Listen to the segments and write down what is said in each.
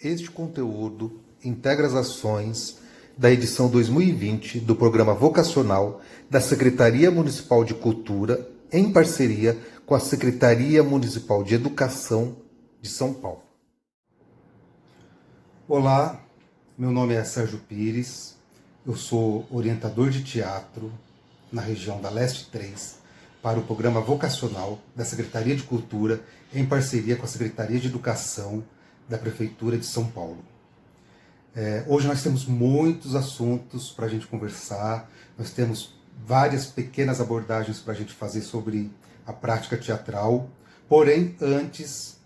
Este conteúdo integra as ações da edição 2020 do Programa Vocacional da Secretaria Municipal de Cultura, em parceria com a Secretaria Municipal de Educação de São Paulo. Olá, meu nome é Sérgio Pires, eu sou orientador de teatro na região da Leste 3 para o Programa Vocacional da Secretaria de Cultura, em parceria com a Secretaria de Educação da Prefeitura de São Paulo. Hoje nós temos muitos assuntos para a gente conversar, nós temos várias pequenas abordagens para a gente fazer sobre a prática teatral, porém, antes,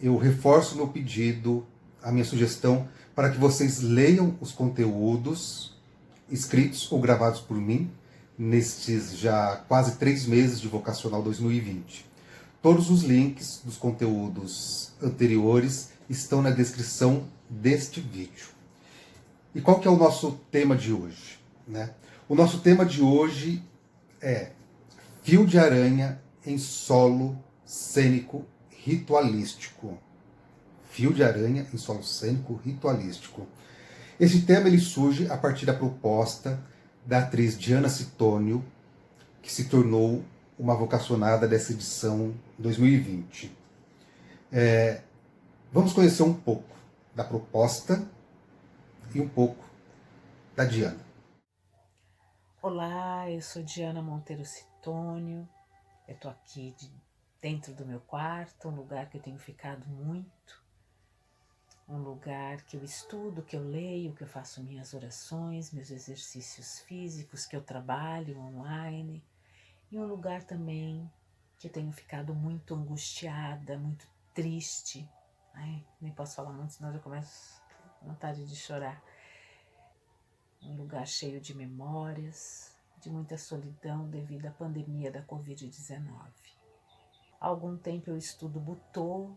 eu reforço meu pedido, a minha sugestão, para que vocês leiam os conteúdos escritos ou gravados por mim, nestes já quase 3 meses de Vocacional 2020. Todos os links dos conteúdos anteriores estão na descrição deste vídeo. E qual que é o nosso tema de hoje, né? O nosso tema de hoje é Fio de Aranha em solo cênico ritualístico. Fio de Aranha em solo cênico ritualístico. Esse tema ele surge a partir da proposta da atriz Diana Citônio, que se tornou uma vocacionada dessa edição 2020. Vamos conhecer um pouco da proposta e um pouco da Diana. Olá, eu sou Diana Monteiro Citônio, eu estou aqui dentro do meu quarto, um lugar que eu tenho ficado muito, um lugar que eu estudo, que eu leio, que eu faço minhas orações, meus exercícios físicos, que eu trabalho online, e um lugar também que eu tenho ficado muito angustiada, muito triste. Ai, nem posso falar muito, senão já começo a vontade de chorar. Um lugar cheio de memórias, de muita solidão devido à pandemia da Covid-19. Há algum tempo eu estudo Butô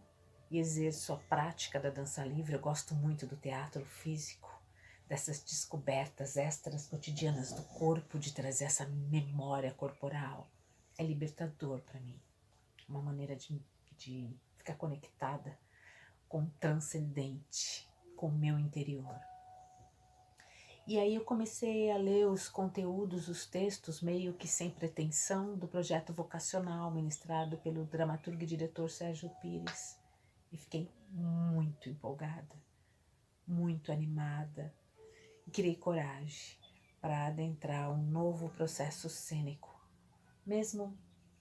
e exerço a prática da dança livre. Eu gosto muito do teatro físico, dessas descobertas extras cotidianas do corpo, de trazer essa memória corporal. É libertador para mim, uma maneira de ficar conectada com o transcendente, com o meu interior. E aí eu comecei a ler os conteúdos, os textos, meio que sem pretensão, do projeto vocacional ministrado pelo dramaturgo e diretor Sérgio Pires. E fiquei muito empolgada, muito animada. E criei coragem para adentrar um novo processo cênico, mesmo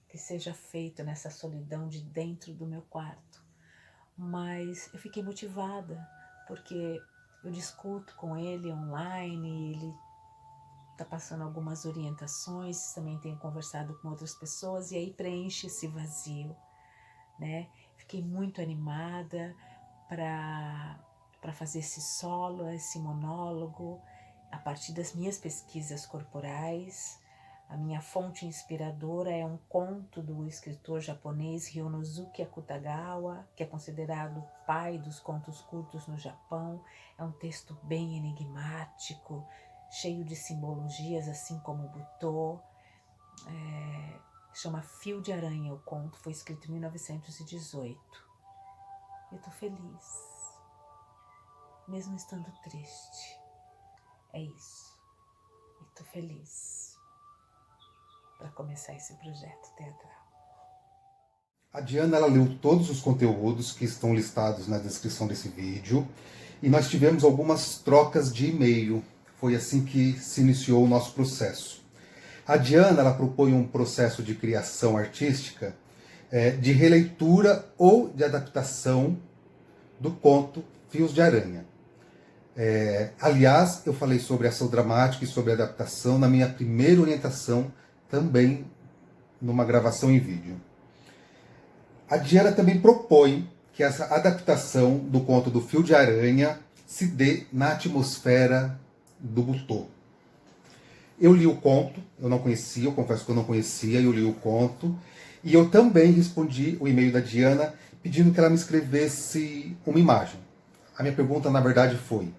que seja feito nessa solidão de dentro do meu quarto. Mas eu fiquei motivada, porque eu discuto com ele online, ele está passando algumas orientações, também tenho conversado com outras pessoas, e aí preenche esse vazio, né? Fiquei muito animada para fazer esse solo, esse monólogo, a partir das minhas pesquisas corporais. A minha fonte inspiradora é um conto do escritor japonês Ryonosuke Akutagawa, que é considerado o pai dos contos curtos no Japão. É um texto bem enigmático, cheio de simbologias, assim como o Butô. Chama Fio de Aranha, o conto foi escrito em 1918. Eu tô feliz, mesmo estando triste. É isso, eu tô feliz para começar esse projeto teatral. A Diana ela leu todos os conteúdos que estão listados na descrição desse vídeo e nós tivemos algumas trocas de e-mail. Foi assim que se iniciou o nosso processo. A Diana ela propõe um processo de criação artística, de releitura ou de adaptação do conto Fios de Aranha. Aliás, eu falei sobre ação dramática e sobre adaptação na minha primeira orientação, também numa gravação em vídeo. A Diana também propõe que essa adaptação do conto do Fio de Aranha se dê na atmosfera do Butô. Eu li o conto, eu não conhecia, eu confesso que eu não conhecia, eu li o conto, e eu também respondi o e-mail da Diana pedindo que ela me escrevesse uma imagem. A minha pergunta, na verdade, foi: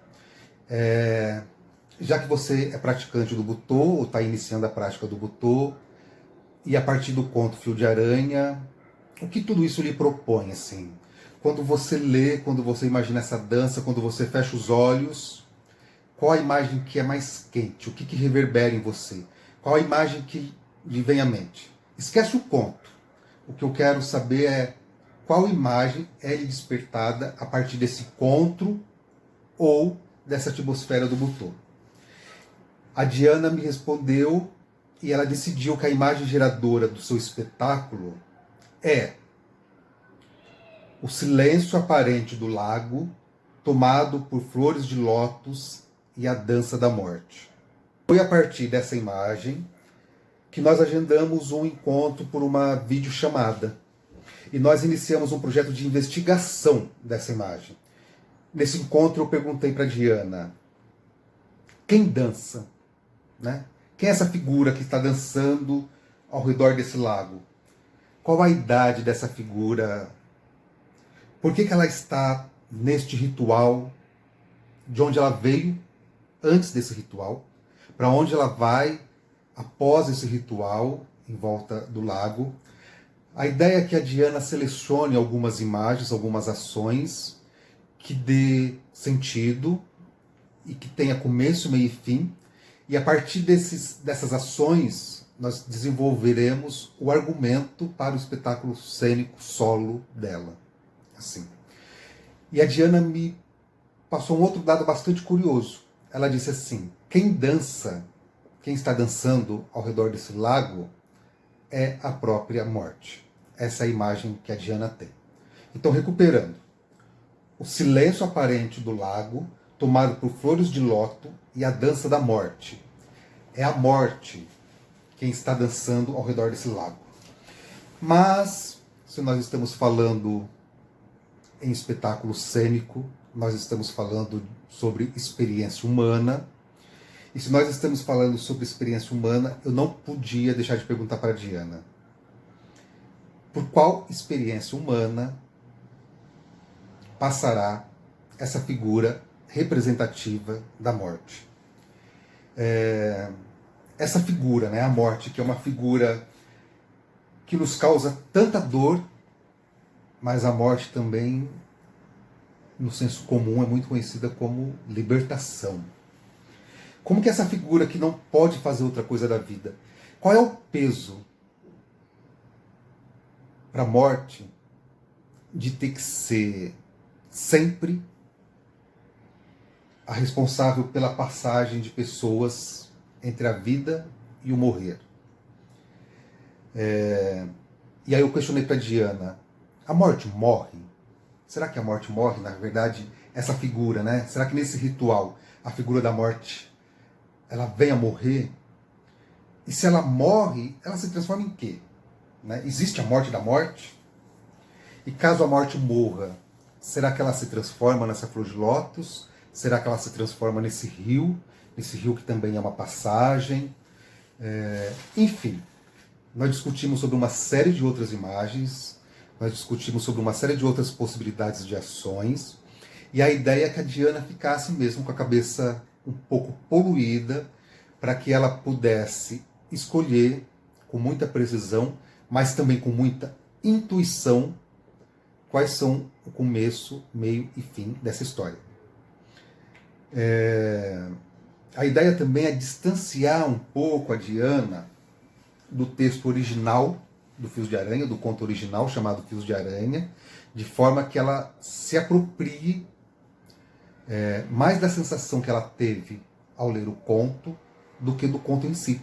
já que você é praticante do Butô, ou está iniciando a prática do Butô, e a partir do conto Fio de Aranha, o que tudo isso lhe propõe, assim? quando você lê, quando você imagina essa dança, quando você fecha os olhos, qual a imagem que é mais quente? O que reverbera em você? Qual a imagem que lhe vem à mente? Esquece o conto. O que eu quero saber é qual imagem é lhe despertada a partir desse encontro ou dessa atmosfera do Butô. A Diana me respondeu e ela decidiu que a imagem geradora do seu espetáculo é o silêncio aparente do lago, tomado por flores de lótus e a dança da morte. Foi a partir dessa imagem que nós agendamos um encontro por uma videochamada. E nós iniciamos um projeto de investigação dessa imagem. Nesse encontro eu perguntei para Diana, quem dança? Né? Quem é essa figura que está dançando ao redor desse lago? Qual a idade dessa figura? Por que ela está neste ritual? De onde ela veio antes desse ritual? Para onde ela vai após esse ritual em volta do lago? A ideia é que a Diana selecione algumas imagens, algumas ações que dê sentido e que tenha começo, meio e fim. E a partir dessas ações, nós desenvolveremos o argumento para o espetáculo cênico solo dela. Assim. E a Diana me passou um outro dado bastante curioso. Ela disse assim, quem dança, quem está dançando ao redor desse lago é a própria morte. Essa é a imagem que a Diana tem. Então, recuperando. O silêncio aparente do lago, tomado por flores de lótus e a dança da morte. É a morte quem está dançando ao redor desse lago. Mas, se nós estamos falando em espetáculo cênico, nós estamos falando sobre experiência humana. E se nós estamos falando sobre experiência humana, eu não podia deixar de perguntar para a Diana. Por qual experiência humana passará essa figura representativa da morte? Essa figura, né, a morte, que é uma figura que nos causa tanta dor, mas a morte também, no senso comum, é muito conhecida como libertação. Como que essa figura que não pode fazer outra coisa da vida, qual é o peso para a morte de ter que ser sempre a responsável pela passagem de pessoas entre a vida e o morrer? E aí eu questionei para a Diana, a morte morre? Será que a morte morre? Na verdade, essa figura, né? Será que nesse ritual a figura da morte ela vem a morrer? E se ela morre, ela se transforma em quê? Né? Existe a morte da morte? E caso a morte morra, será que ela se transforma nessa flor de lótus? Será que ela se transforma nesse rio que também é uma passagem? Enfim, nós discutimos sobre uma série de outras imagens, nós discutimos sobre uma série de outras possibilidades de ações, e a ideia é que a Diana ficasse mesmo com a cabeça um pouco poluída, para que ela pudesse escolher com muita precisão, mas também com muita intuição, quais são o começo, meio e fim dessa história. A ideia também é distanciar um pouco a Diana do texto original do Fios de Aranha, do conto original chamado Fios de Aranha, de forma que ela se aproprie mais da sensação que ela teve ao ler o conto do que do conto em si.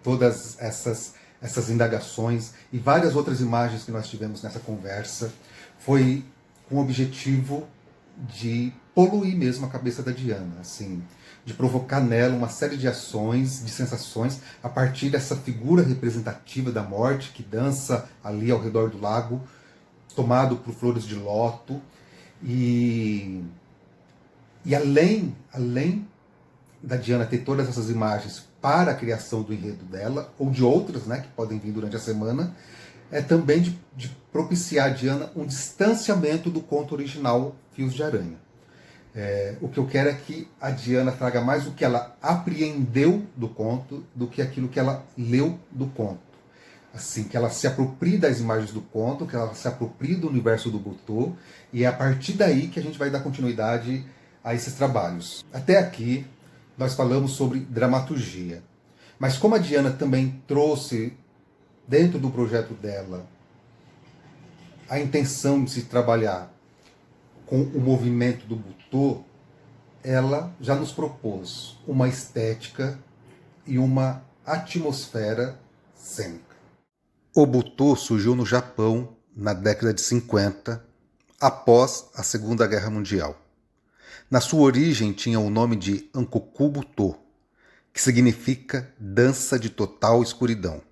Todas essas indagações e várias outras imagens que nós tivemos nessa conversa foi com o objetivo de poluir mesmo a cabeça da Diana, assim, de provocar nela uma série de ações, de sensações, a partir dessa figura representativa da morte que dança ali ao redor do lago, tomado por flores de lótus. E além da Diana ter todas essas imagens para a criação do enredo dela, ou de outras, né, que podem vir durante a semana, é também de propiciar a Diana um distanciamento do conto original Fios de Aranha. O que eu quero é que a Diana traga mais o que ela apreendeu do conto do que aquilo que ela leu do conto. Assim, que ela se aproprie das imagens do conto, que ela se aproprie do universo do Butô, e é a partir daí que a gente vai dar continuidade a esses trabalhos. Até aqui, nós falamos sobre dramaturgia. Mas como a Diana também trouxe, dentro do projeto dela, a intenção de se trabalhar com o movimento do Butô, ela já nos propôs uma estética e uma atmosfera cênica. O Butô surgiu no Japão na década de 50, após a Segunda Guerra Mundial. Na sua origem tinha o nome de Ankoku Butô, que significa dança de total escuridão,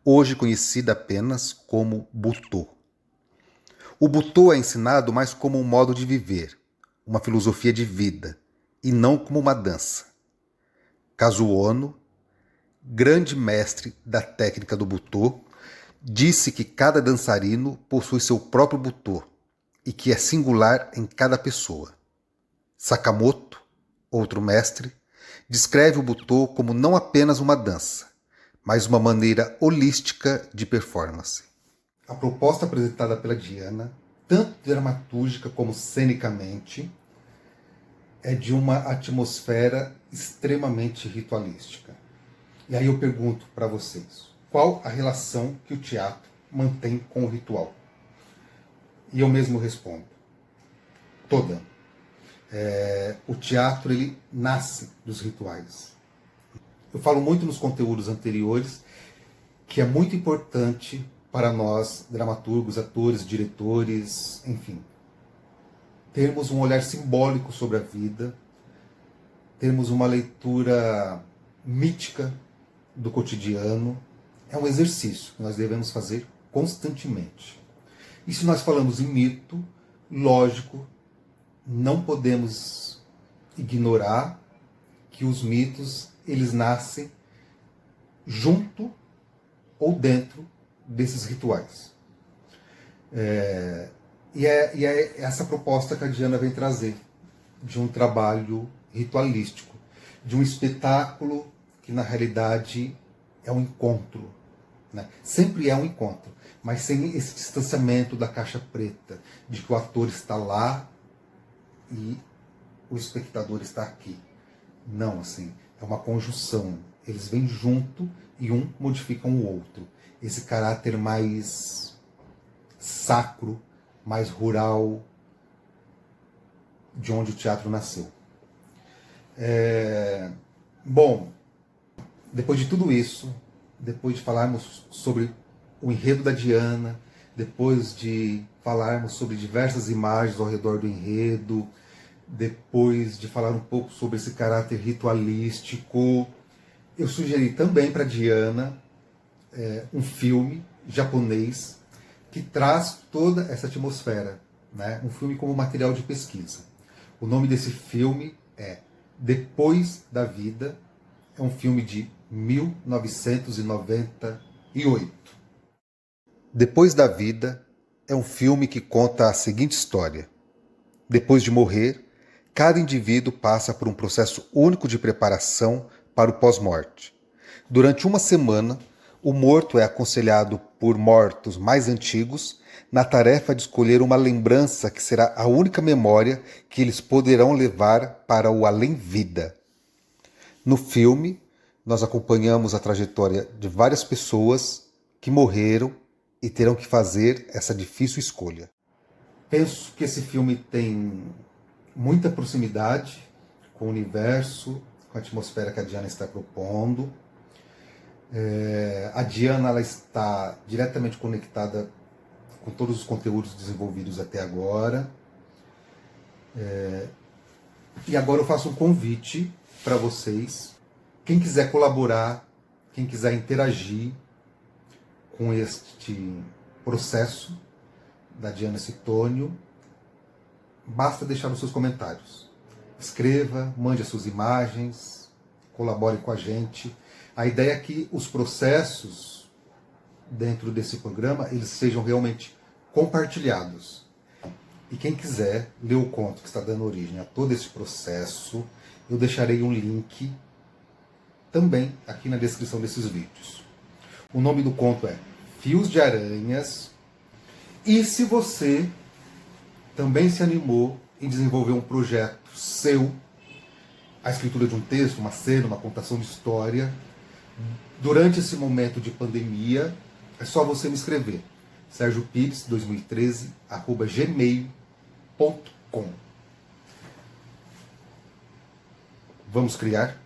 hoje conhecida apenas como Butô. O Butô é ensinado mais como um modo de viver, uma filosofia de vida, e não como uma dança. Kazuo Ono, grande mestre da técnica do Butô, disse que cada dançarino possui seu próprio Butô e que é singular em cada pessoa. Sakamoto, outro mestre, descreve o Butô como não apenas uma dança, mas uma maneira holística de performance. A proposta apresentada pela Diana, tanto dramatúrgica como cenicamente, é de uma atmosfera extremamente ritualística. E aí eu pergunto para vocês, qual a relação que o teatro mantém com o ritual? E eu mesmo respondo, toda. O teatro, ele nasce dos rituais. Eu falo muito nos conteúdos anteriores que é muito importante para nós, dramaturgos, atores, diretores, enfim, termos um olhar simbólico sobre a vida, termos uma leitura mítica do cotidiano. É um exercício que nós devemos fazer constantemente. E se nós falamos em mito, lógico, não podemos ignorar que os mitos, eles nascem junto ou dentro desses rituais. E é essa proposta que a Diana vem trazer, de um trabalho ritualístico, de um espetáculo que na realidade é um encontro, né? Sempre é um encontro, mas sem esse distanciamento da caixa preta, de que o ator está lá e o espectador está aqui. Não, assim, é uma conjunção. Eles vêm junto e um modifica o outro. Esse caráter mais sacro, mais rural, de onde o teatro nasceu. Bom, depois de tudo isso, depois de falarmos sobre o enredo da Diana, depois de falarmos sobre diversas imagens ao redor do enredo, depois de falar um pouco sobre esse caráter ritualístico, eu sugeri também para Diana um filme japonês que traz toda essa atmosfera, né? Um filme como material de pesquisa. O nome desse filme é Depois da Vida, é um filme de 1998. Depois da Vida é um filme que conta a seguinte história. Depois de morrer, cada indivíduo passa por um processo único de preparação para o pós-morte. Durante uma semana, o morto é aconselhado por mortos mais antigos na tarefa de escolher uma lembrança que será a única memória que eles poderão levar para o além-vida. No filme, nós acompanhamos a trajetória de várias pessoas que morreram e terão que fazer essa difícil escolha. Penso que esse filme tem muita proximidade com o universo, com a atmosfera que a Diana está propondo. A Diana, ela está diretamente conectada com todos os conteúdos desenvolvidos até agora. E agora eu faço um convite para vocês. Quem quiser colaborar, quem quiser interagir com este processo da Diana Citônio, basta deixar os seus comentários. Escreva, mande as suas imagens, colabore com a gente. A ideia é que os processos dentro desse programa, eles sejam realmente compartilhados. E quem quiser ler o conto que está dando origem a todo esse processo, eu deixarei um link também aqui na descrição desses vídeos. O nome do conto é Fios de Aranhas. E se você também se animou em desenvolver um projeto seu, a escritura de um texto, uma cena, uma contação de história, durante esse momento de pandemia, é só você me escrever. sergiopires2013@gmail.com. Vamos criar?